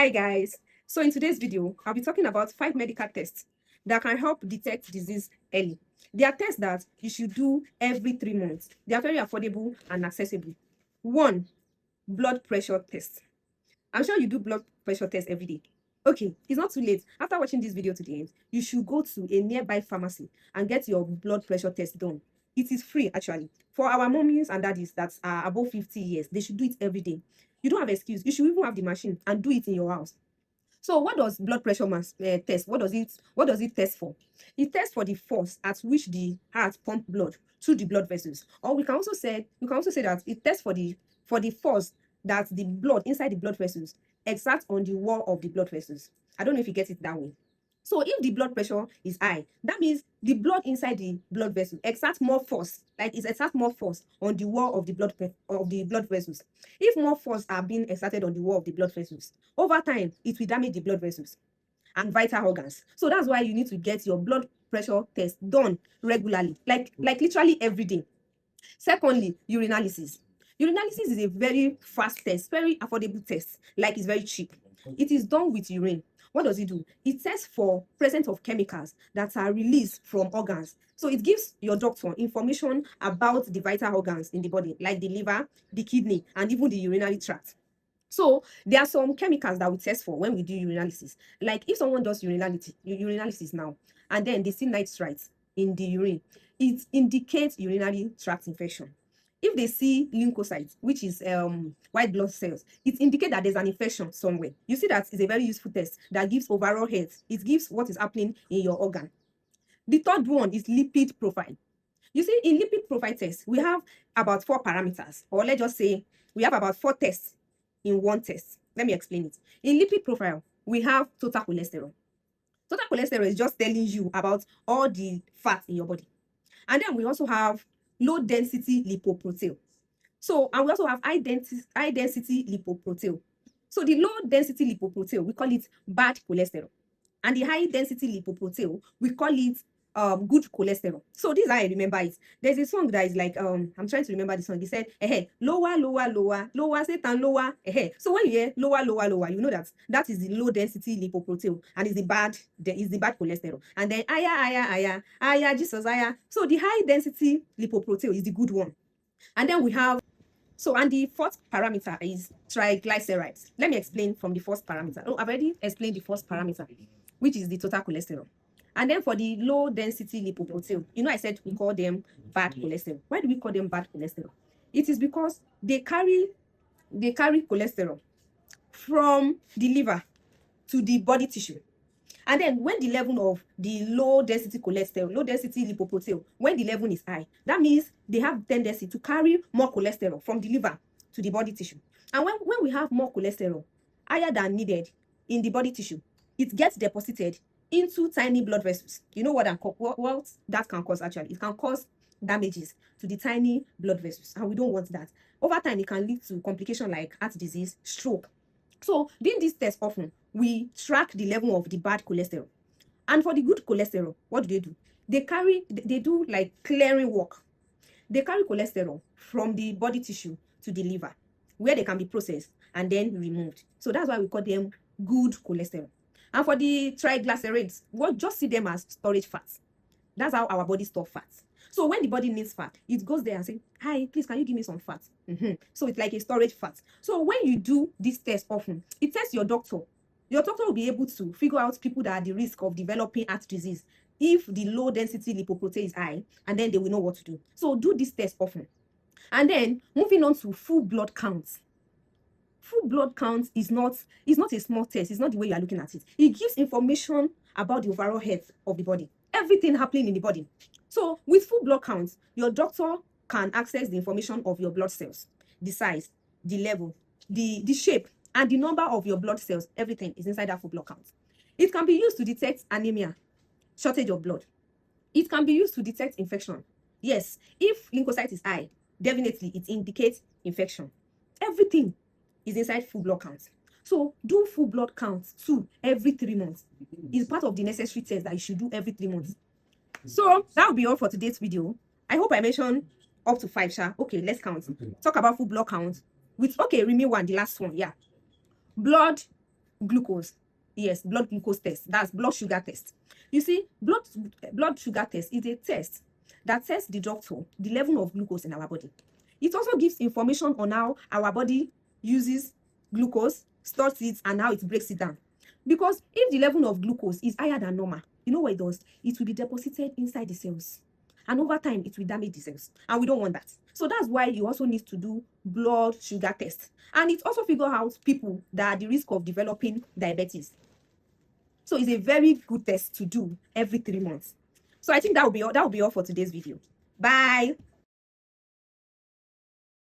Hi guys, so in today's video I'll be talking about 5 medical tests that can help detect disease early. They are tests that you should do every 3 months. They are very affordable and accessible. 1. Blood pressure test. I'm sure you do blood pressure test every day. Okay, it's not too late. After watching this video to the end, you should go to a nearby pharmacy and get your blood pressure test done. It is free actually. For our mommies and daddies that are above 50 years, they should do it every day. You don't have excuse. You should even have the machine and do it in your house. So what does blood pressure test? What does it test for? It tests for the force at which the heart pump blood through the blood vessels. Or we can also say that it tests for the force that the blood inside the blood vessels exerts on the wall of the blood vessels. I don't know if you get it that way. So if the blood pressure is high, that means the blood inside the blood vessel exerts more force, like it exerts more force on the wall of the blood vessels. If more force are being exerted on the wall of the blood vessels, over time it will damage the blood vessels and vital organs. So that's why you need to get your blood pressure test done regularly, like literally every day. Secondly, urinalysis. Urinalysis is a very fast test, very affordable test, like it's very cheap. It is done with urine. What does it do? It tests for presence of chemicals that are released from organs. So it gives your doctor information about the vital organs in the body, like the liver, the kidney, and even the urinary tract. So there are some chemicals that we test for when we do urinalysis. Like if someone does urinalysis now, and then they see nitrite in the urine, it indicates urinary tract infection. If they see leukocytes, which is white blood cells, it indicates that there's an infection somewhere. You see that is a very useful test that gives overall health. It gives what is happening in your organ. The third one is lipid profile. You see, in lipid profile test, we have about 4 parameters, or let's just say we have about 4 tests in one test. Let me explain it. In lipid profile, we have total cholesterol. Total cholesterol is just telling you about all the fat in your body. And then we also have low density lipoprotein. And we also have high density lipoprotein. So the low density lipoprotein, we call it bad cholesterol. And the high density lipoprotein, we call it good cholesterol. So this is how I remember it. There's a song that is like I'm trying to remember the song. He said lower Satan lower. So when you hear lower, you know that is the low density lipoprotein and is the bad cholesterol. And then higher Jesus higher. So the high density lipoprotein is the good one. And then we have and the fourth parameter is triglycerides. Let me explain from the first parameter. Oh, I've already explained the first parameter, which is the total cholesterol. And then for the low density lipoprotein, I said we call them bad cholesterol. Why do we call them bad cholesterol? It is because they carry cholesterol from the liver to the body tissue. And then when the level of the low density cholesterol, low density lipoprotein, when the level is high, that means they have tendency to carry more cholesterol from the liver to the body tissue. And when we have more cholesterol, higher than needed in the body tissue, it gets deposited into tiny blood vessels. You know what that can cause actually? It can cause damages to the tiny blood vessels, and we don't want that. Over time, it can lead to complications like heart disease, stroke. So doing this test often, we track the level of the bad cholesterol. And for the good cholesterol, what do? They do like clearing work. They carry cholesterol from the body tissue to the liver, where they can be processed and then removed. So that's why we call them good cholesterol. And for the triglycerides, we'll just see them as storage fats. That's how our body stores fats. So when the body needs fat, it goes there and says, hi, please, can you give me some fat? So it's like a storage fat. So when you do this test often, it tests your doctor. Your doctor will be able to figure out people that are at the risk of developing heart disease if the low density lipoprotein is high, and then they will know what to do. So do this test often. And then moving on to full blood counts. Full blood count is not a small test. It's not the way you are looking at it. It gives information about the overall health of the body, everything happening in the body. So with full blood count, your doctor can access the information of your blood cells, the size, the level, the shape, and the number of your blood cells. Everything is inside that full blood count. It can be used to detect anemia, shortage of blood. It can be used to detect infection. Yes, if leukocyte is high, definitely it indicates infection. Everything is inside full blood count. So do full blood count too every 3 months. It's part of the necessary test that you should do every 3 months. So that will be all for today's video. I hope I mentioned up to 5, sha. Okay, let's count. Talk about full blood count with remain one, the last one. Yeah. Blood glucose. Yes, blood glucose test. That's blood sugar test. You see, blood sugar test is a test that tells the doctor the level of glucose in our body. It also gives information on how our body uses glucose, stores it, and how it breaks it down. Because if the level of glucose is higher than normal, you know what it does? It will be deposited inside the cells. And over time, it will damage the cells. And we don't want that. So that's why you also need to do blood sugar test. And it also figures out people that are at the risk of developing diabetes. So it's a very good test to do every 3 months. So I think that will be all for today's video. Bye.